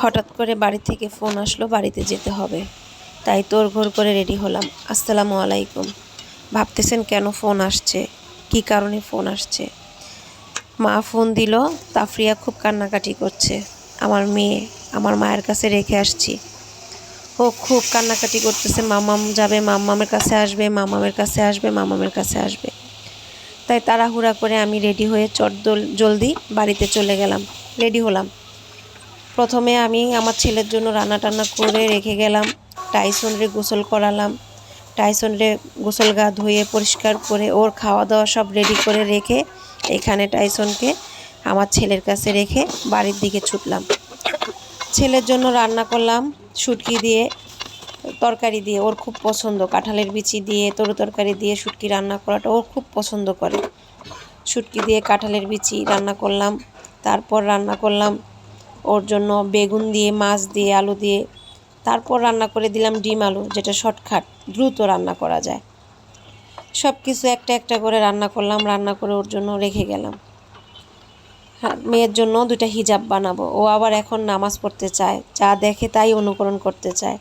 হঠাৎ করে বাড়ি থেকে ফোন আসলো, বাড়িতে যেতে হবে। তাই তোড়ঘোড় করে রেডি হলাম। আসসালামু আলাইকুম। ভাবতেছেন কেন ফোন আসছে, কি কারণে ফোন আসছে? মা ফোন দিল, তাফরিয়া খুব কান্নাকাটি করছে। আমার মেয়ে আমার মায়ের কাছে রেখে আসছি। ও খুব কান্নাকাটি করতেছে, মামাম যাবে, মামামের কাছে আসবে, মামামের কাছে আসবে, মামামের কাছে আসবে। তাই তাড়াহুড়া করে আমি রেডি হয়ে জলদি বাড়িতে চলে গেলাম। রেডি হলাম। প্রথমে আমি আমার ছেলের জন্য রান্না টান্না করে রেখে গেলাম। টাইসনরে গোসল করালাম। টাইসনরে গোসল গা ধুয়ে পরিষ্কার করে ওর খাওয়া দাওয়া সব রেডি করে রেখে এখানে টাইসনকে আমার ছেলের কাছে রেখে বাড়ির দিকে ছুটলাম। ছেলের জন্য রান্না করলাম শুটকি দিয়ে, তরকারি দিয়ে। ওর খুব পছন্দ, কাঁঠালের বিচি দিয়ে তরু তরকারি দিয়ে শুটকি রান্না করাটা ওর খুব পছন্দ করে। শুটকি দিয়ে কাঁঠালের বিচি রান্না করলাম। তারপর রান্না করলাম ওর জন্য বেগুন দিয়ে, মাছ দিয়ে, আলু দিয়ে। তারপর রান্না করে দিলাম ডিম আলু, যেটা শর্টকাট, দ্রুত রান্না করা যায়। সব কিছু একটা একটা করে রান্না করলাম। রান্না করে ওর জন্য রেখে গেলাম। হ্যাঁ, মেয়ের জন্য 2টা হিজাব বানাবো। ও আবার এখন নামাজ পড়তে চায়, যা দেখে তাই অনুকরণ করতে চায়।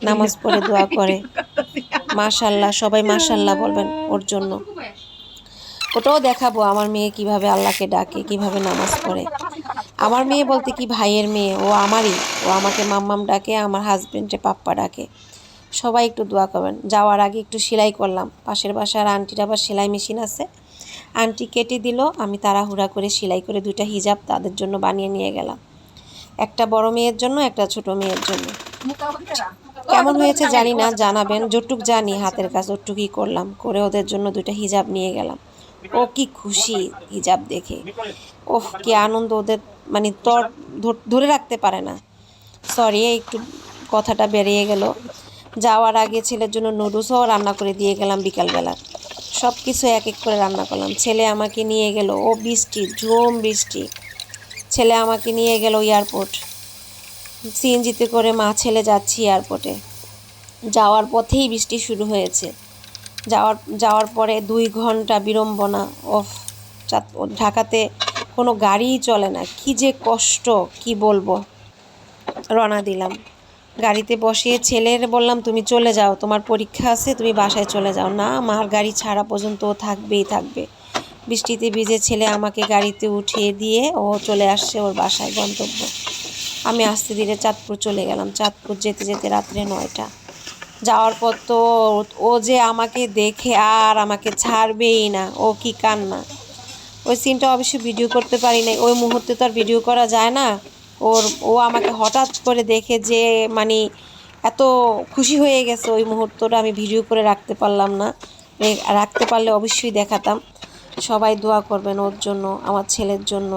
নামাজ পড়ে দোয়া করে। মাশাল্লাহ, সবাই মাশাল্লাহ বলবেন ওর জন্য। ওটাও দেখাবো আমার মেয়ে কিভাবে আল্লাহকে ডাকে, কিভাবে নামাজ পড়ে। আমার মেয়ে বলতে কি, ভাইয়ের মেয়ে, ও আমারই। ও আমাকে মাম্মাম ডাকে, আমার হাজবেন্ডে পাপ্পা ডাকে। সবাই একটু দোয়া করবেন। যাওয়ার আগে একটু সেলাই করলাম। পাশের বাসার আন্টির আবার সেলাই মেশিন আছে, আন্টি কেটে দিল। আমি তাড়াহুড়া করে সেলাই করে 2টা হিজাব তাদের জন্য বানিয়ে নিয়ে গেলাম। একটা বড় মেয়ের জন্য, একটা ছোট মেয়ের জন্য। কেমন হয়েছে জানি না, জানাবেন। যতটুক জানি হাতের কাজ ওটুকুই করলাম, করে ওদের জন্য 2টা হিজাব নিয়ে গেলাম। ও কি খুশি হিজাব দেখে, ওহ কি আনন্দ ওদের, মানে ধরে রাখতে পারে না। সরি, একটু কথাটা বেরিয়ে গেল। যাওয়ার আগে ছেলের জন্য নুডলসও রান্না করে দিয়ে গেলাম বিকালবেলা। সব কিছু এক এক করে রান্না করলাম। ছেলে আমাকে নিয়ে গেল, ও বৃষ্টি, ঝুম বৃষ্টি। ছেলে আমাকে নিয়ে গেল এয়ারপোর্ট। সিএনজিতে করে মা ছেলে যাচ্ছি এয়ারপোর্টে। যাওয়ার পথেই বৃষ্টি শুরু হয়েছে। যাওয়ার পরে 2 ঘন্টা বিড়ম্বনা। ঢাকাতে কোনো গাড়িই চলে না, কি যে কষ্ট, কি বলবো। রওনা দিলাম। গাড়িতে বসিয়ে ছেলের বললাম, তুমি চলে যাও, তোমার পরীক্ষা আছে, তুমি বাসায় চলে যাও। না, আমার গাড়ি ছাড়া পর্যন্ত ও থাকবেই থাকবে। বৃষ্টিতে ভিজে ছেলে আমাকে গাড়িতে উঠিয়ে দিয়ে ও চলে আসছে ওর বাসায়, গন্তব্য। আমি আস্তে ধীরে চাঁদপুর চলে গেলাম। চাঁদপুর যেতে যেতে রাত্রে 9টা। যাওয়ার পর তো ও যে আমাকে দেখে আর আমাকে ছাড়বেই না, ও কি কান্না। ওই সিনটা অবশ্যই ভিডিও করতে পারি নাই, ওই মুহূর্তে তো আর ভিডিও করা যায় না। ও আমাকে হঠাৎ করে দেখে যে মানে এত খুশি হয়ে গেছে, ওই মুহূর্তটা আমি ভিডিও করে রাখতে পারলাম না। রাখতে পারলে অবশ্যই দেখাতাম। সবাই দোয়া করবেন ওর জন্য, আমার ছেলের জন্য,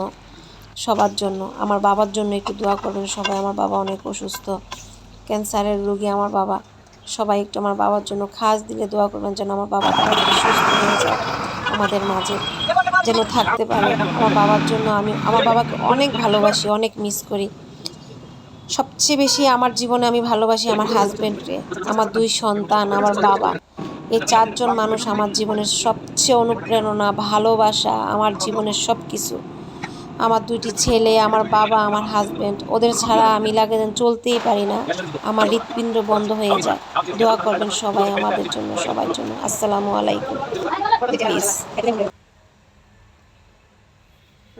সবার জন্য। আমার বাবার জন্য একটু দোয়া করবেন সবাই। আমার বাবা অনেক অসুস্থ, ক্যান্সারের রোগী আমার বাবা। সবাই একটু আমার বাবার জন্য খাস দিলে দোয়া করবেন, যেন আমার বাবা তাড়াতাড়ি সুস্থ হয়ে যায়, আমাদের মাঝে যেন থাকতে পারে। আমার বাবার জন্য আমি আমার বাবাকে অনেক ভালোবাসি, অনেক মিস করি। সবচেয়ে বেশি আমার জীবনে আমি ভালোবাসি আমার হাজব্যান্ডকে, আমার 2 সন্তান, আমার বাবা। এই 4 জন মানুষ আমার জীবনের সবচেয়ে অনুপ্রেরণা, ভালোবাসা, আমার জীবনের সব কিছু। আমার 2টি ছেলে, আমার বাবা, আমার হাজব্যান্ড, ওদের ছাড়া আমি লাগে যেন চলতেই পারি না। আমার হৃৎপিণ্ড বন্ধ হয়ে যায়। দোয়া করবেন সবাই আমাদের জন্য, সবার জন্য। আসসালামু আলাইকুম। প্লিজ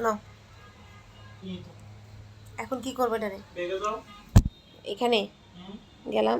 না, এখন কি করবে এখানে গেলাম।